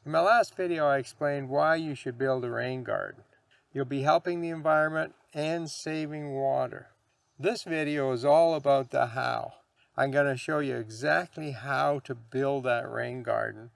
In my last video, I explained why you should build a rain garden. You'll be helping the environment and saving water. This video is all about the how. I'm going to show you exactly how to build that rain garden.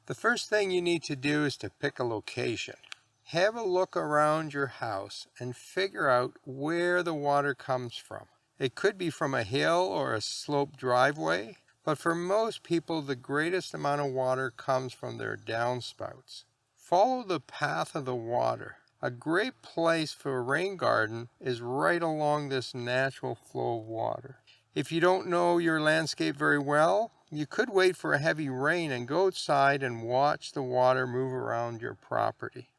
The first thing you need to do is to pick a location. Have a look around your house and figure out where the water comes from. It could be from a hill or a sloped driveway, but for most people the greatest amount of water comes from their downspouts. Follow the path of the water. A great place for a rain garden is right along this natural flow of water. If you don't know your landscape very well, you could wait for a heavy rain and go outside and watch the water move around your property.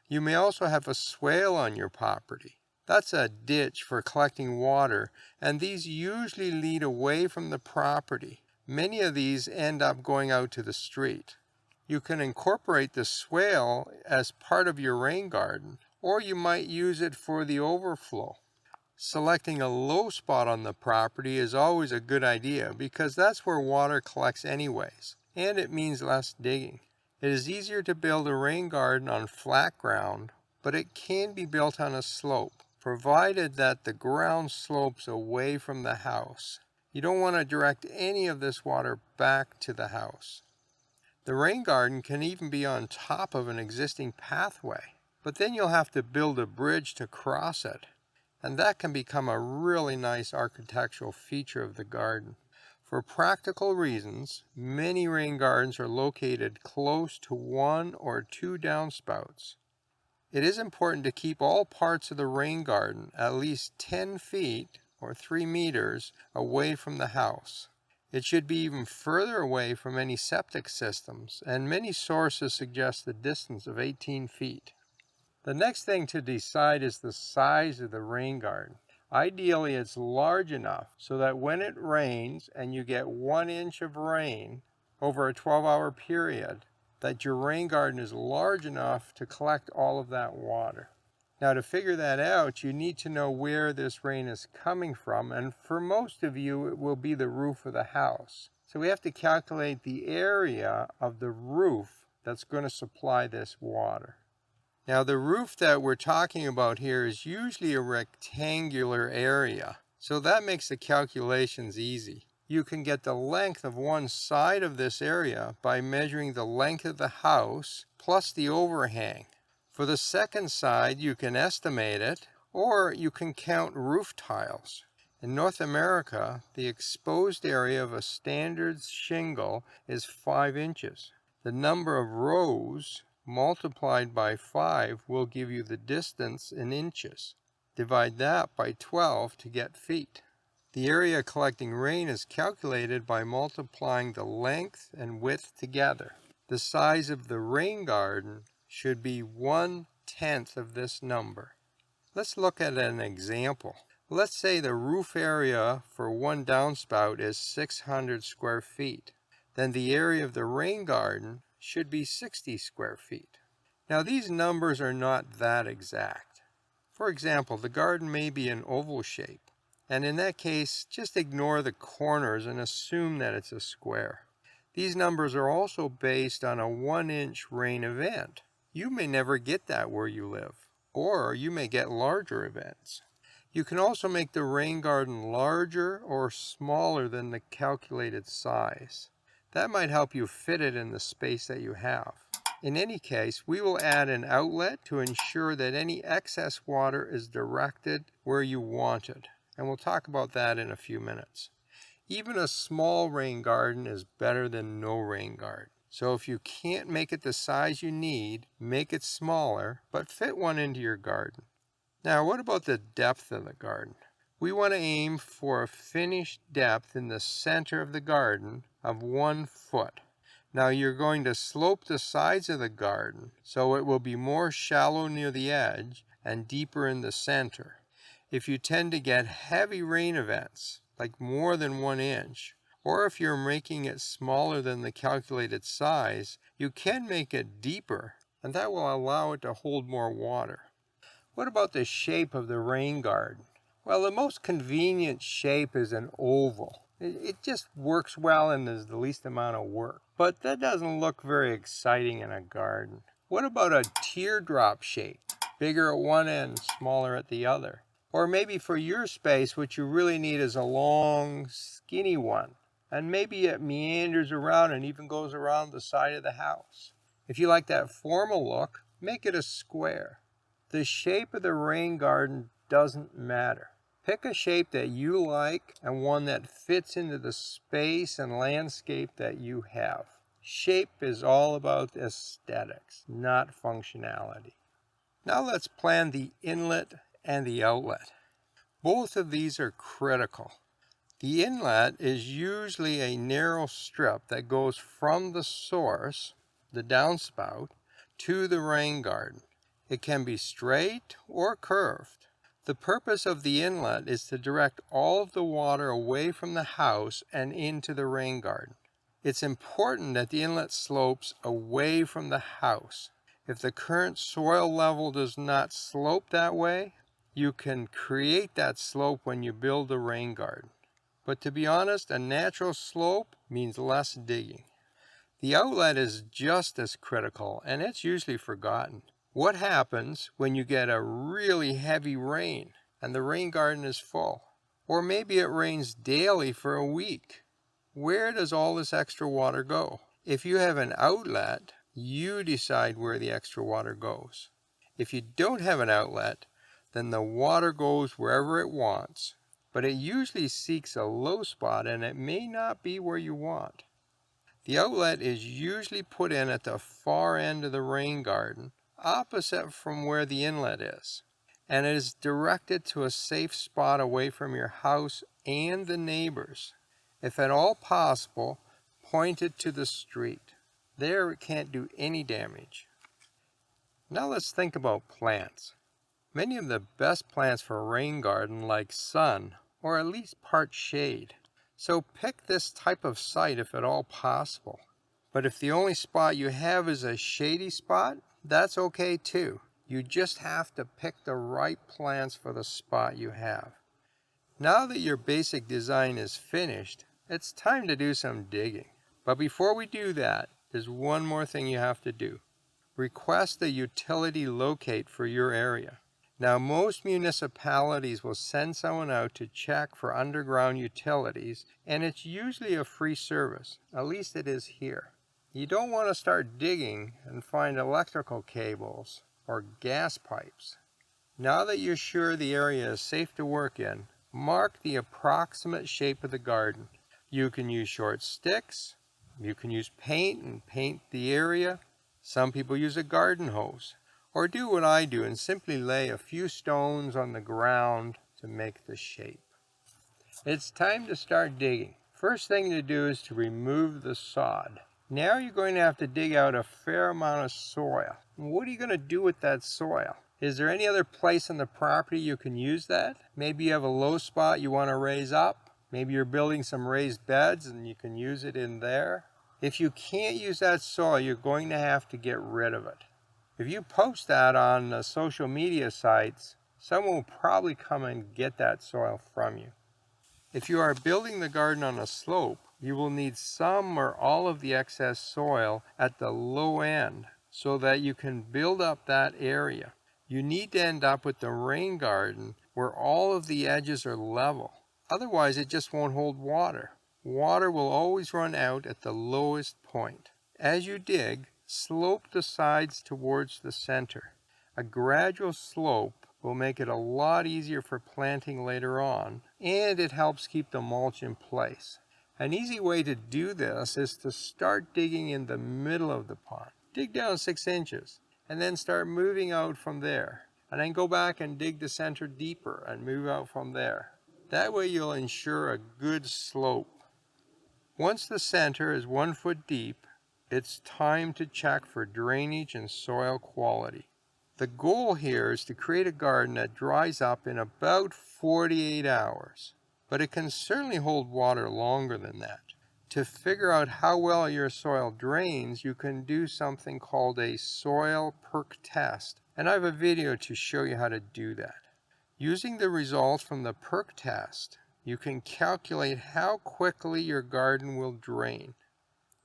You may also have a swale on your property. That's a ditch for collecting water, and these usually lead away from the property. Many of these end up going out to the street. You can incorporate the swale as part of your rain garden, or you might use it for the overflow. Selecting a low spot on the property is always a good idea because that's where water collects anyways, and it means less digging. It is easier to build a rain garden on flat ground, but it can be built on a slope, provided that the ground slopes away from the house. You don't want to direct any of this water back to the house. The rain garden can even be on top of an existing pathway, but then you'll have to build a bridge to cross it, and that can become a really nice architectural feature of the garden. For practical reasons, many rain gardens are located close to one or two downspouts. It is important to keep all parts of the rain garden at least 10 feet or 3 meters away from the house. It should be even further away from any septic systems, and many sources suggest a distance of 18 feet. The next thing to decide is the size of the rain garden. Ideally, it's large enough so that when it rains and you get 1 inch of rain over a 12-hour period, that your rain garden is large enough to collect all of that water. Now, to figure that out, you need to know where this rain is coming from, and for most of you, it will be the roof of the house. So we have to calculate the area of the roof that's going to supply this water. Now, the roof that we're talking about here is usually a rectangular area, so that makes the calculations easy. You can get the length of one side of this area by measuring the length of the house plus the overhang. For the second side, you can estimate it, or you can count roof tiles. In North America, the exposed area of a standard shingle is 5 inches. The number of rows multiplied by 5 will give you the distance in inches. Divide that by 12 to get feet. The area collecting rain is calculated by multiplying the length and width together. The size of the rain garden should be 1/10 of this number. Let's look at an example. Let's say the roof area for one downspout is 600 square feet. Then the area of the rain garden should be 60 square feet. Now, these numbers are not that exact. For example, the garden may be an oval shape, and in that case, just ignore the corners and assume that it's a square. These numbers are also based on a 1-inch rain event. You may never get that where you live, or you may get larger events. You can also make the rain garden larger or smaller than the calculated size. That might help you fit it in the space that you have. In any case, we will add an outlet to ensure that any excess water is directed where you want it, and we'll talk about that in a few minutes. Even a small rain garden is better than no rain garden. So if you can't make it the size you need, make it smaller, but fit one into your garden. Now, what about the depth of the garden? We want to aim for a finished depth in the center of the garden of 1 foot. Now, you're going to slope the sides of the garden so it will be more shallow near the edge and deeper in the center. If you tend to get heavy rain events, like more than 1 inch, or if you're making it smaller than the calculated size, you can make it deeper, and that will allow it to hold more water. What about the shape of the rain garden? Well, the most convenient shape is an oval. It just works well and is the least amount of work. But that doesn't look very exciting in a garden. What about a teardrop shape? Bigger at one end, smaller at the other. Or maybe for your space, what you really need is a long, skinny one. And maybe it meanders around and even goes around the side of the house. If you like that formal look, make it a square. The shape of the rain garden doesn't matter. Pick a shape that you like and one that fits into the space and landscape that you have. Shape is all about aesthetics, not functionality. Now let's plan the inlet and the outlet. Both of these are critical. The inlet is usually a narrow strip that goes from the source, the downspout, to the rain garden. It can be straight or curved. The purpose of the inlet is to direct all of the water away from the house and into the rain garden. It's important that the inlet slopes away from the house. If the current soil level does not slope that way, you can create that slope when you build the rain garden. But to be honest, a natural slope means less digging. The outlet is just as critical, and it's usually forgotten. What happens when you get a really heavy rain and the rain garden is full? Or maybe it rains daily for a week. Where does all this extra water go? If you have an outlet, you decide where the extra water goes. If you don't have an outlet, then the water goes wherever it wants, but it usually seeks a low spot and it may not be where you want. The outlet is usually put in at the far end of the rain garden, opposite from where the inlet is, and it is directed to a safe spot away from your house and the neighbors. If at all possible, point it to the street. There it can't do any damage. Now let's think about plants. Many of the best plants for a rain garden like sun, or at least part shade. So pick this type of site if at all possible. But if the only spot you have is a shady spot, that's okay too. You just have to pick the right plants for the spot you have. Now that your basic design is finished, it's time to do some digging. But before we do that, there's one more thing you have to do. Request a utility locate for your area. Now, most municipalities will send someone out to check for underground utilities, and it's usually a free service. At least it is here. You don't want to start digging and find electrical cables or gas pipes. Now that you're sure the area is safe to work in, mark the approximate shape of the garden. You can use short sticks, you can use paint and paint the area. Some people use a garden hose. Or do what I do and simply lay a few stones on the ground to make the shape. It's time to start digging. First thing to do is to remove the sod. Now you're going to have to dig out a fair amount of soil. What are you going to do with that soil? Is there any other place on the property you can use that? Maybe you have a low spot you want to raise up. Maybe you're building some raised beds and you can use it in there. If you can't use that soil, you're going to have to get rid of it. If you post that on social media sites, someone will probably come and get that soil from you. If you are building the garden on a slope, you will need some or all of the excess soil at the low end so that you can build up that area. You need to end up with the rain garden where all of the edges are level. Otherwise, it just won't hold water. Water will always run out at the lowest point. As you dig, slope the sides towards the center. A gradual slope will make it a lot easier for planting later on, and it helps keep the mulch in place. An easy way to do this is to start digging in the middle of the pond. Dig down 6 inches, and then start moving out from there. And then go back and dig the center deeper and move out from there. That way you'll ensure a good slope. Once the center is 1 foot deep, it's time to check for drainage and soil quality. The goal here is to create a garden that dries up in about 48 hours, but it can certainly hold water longer than that. To figure out how well your soil drains, you can do something called a soil perk test, and I have a video to show you how to do that. Using the results from the perk test, you can calculate how quickly your garden will drain.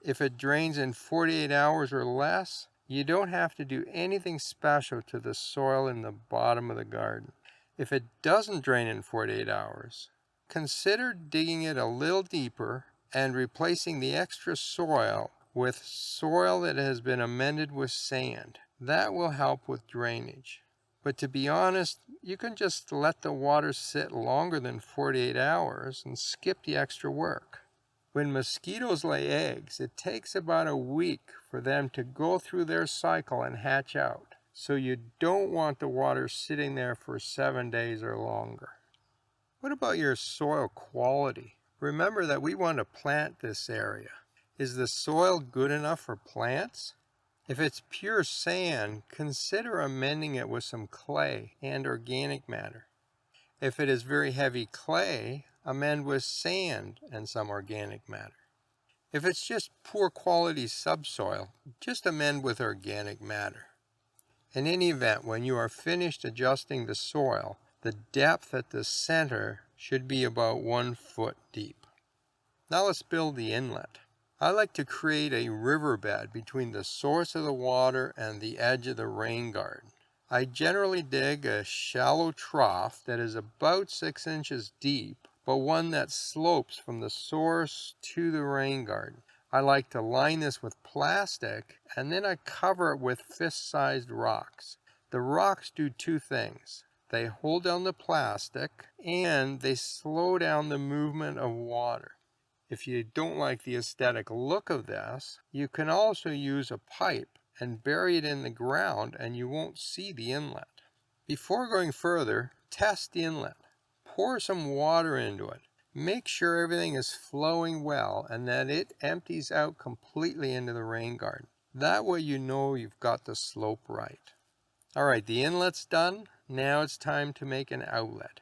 If it drains in 48 hours or less, you don't have to do anything special to the soil in the bottom of the garden. If it doesn't drain in 48 hours, consider digging it a little deeper and replacing the extra soil with soil that has been amended with sand. That will help with drainage. But to be honest, you can just let the water sit longer than 48 hours and skip the extra work. When mosquitoes lay eggs, it takes about a week for them to go through their cycle and hatch out. So you don't want the water sitting there for 7 days or longer. What about your soil quality? Remember that we want to plant this area. Is the soil good enough for plants? If it's pure sand, consider amending it with some clay and organic matter. If it is very heavy clay, amend with sand and some organic matter. If it's just poor quality subsoil, just amend with organic matter. In any event, when you are finished adjusting the soil, the depth at the center should be about 1 foot deep. Now let's build the inlet. I like to create a riverbed between the source of the water and the edge of the rain garden. I generally dig a shallow trough that is about 6 inches deep, but one that slopes from the source to the rain garden. I like to line this with plastic, and then I cover it with fist-sized rocks. The rocks do two things. They hold down the plastic, and they slow down the movement of water. If you don't like the aesthetic look of this, you can also use a pipe and bury it in the ground and you won't see the inlet. Before going further, test the inlet. Pour some water into it. Make sure everything is flowing well and that it empties out completely into the rain garden. That way you know you've got the slope right. Alright, the inlet's done. Now it's time to make an outlet.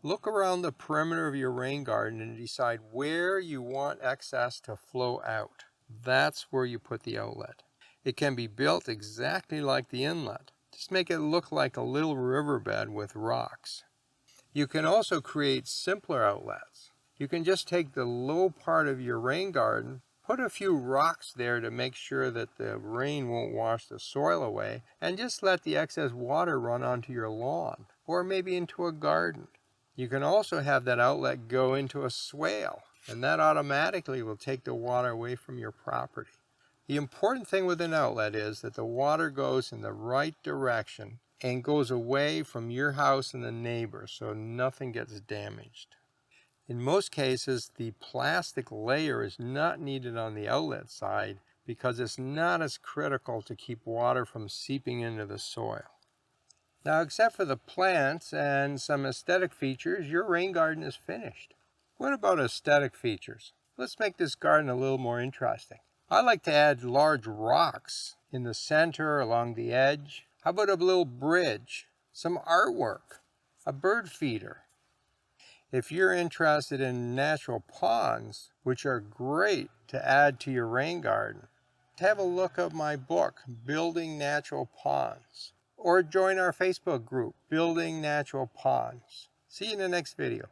Look around the perimeter of your rain garden and decide where you want excess to flow out. That's where you put the outlet. It can be built exactly like the inlet. Just make it look like a little riverbed with rocks. You can also create simpler outlets. You can just take the low part of your rain garden, put a few rocks there to make sure that the rain won't wash the soil away, and just let the excess water run onto your lawn, or maybe into a garden. You can also have that outlet go into a swale, and that automatically will take the water away from your property. The important thing with an outlet is that the water goes in the right direction and goes away from your house and the neighbor so nothing gets damaged. In most cases, the plastic layer is not needed on the outlet side because it's not as critical to keep water from seeping into the soil. Now, except for the plants and some aesthetic features, your rain garden is finished. What about aesthetic features? Let's make this garden a little more interesting. I like to add large rocks in the center, along the edge. How about a little bridge, some artwork, a bird feeder? If you're interested in natural ponds, which are great to add to your rain garden, have a look at my book, Building Natural Ponds. Or join our Facebook group, Building Natural Ponds. See you in the next video.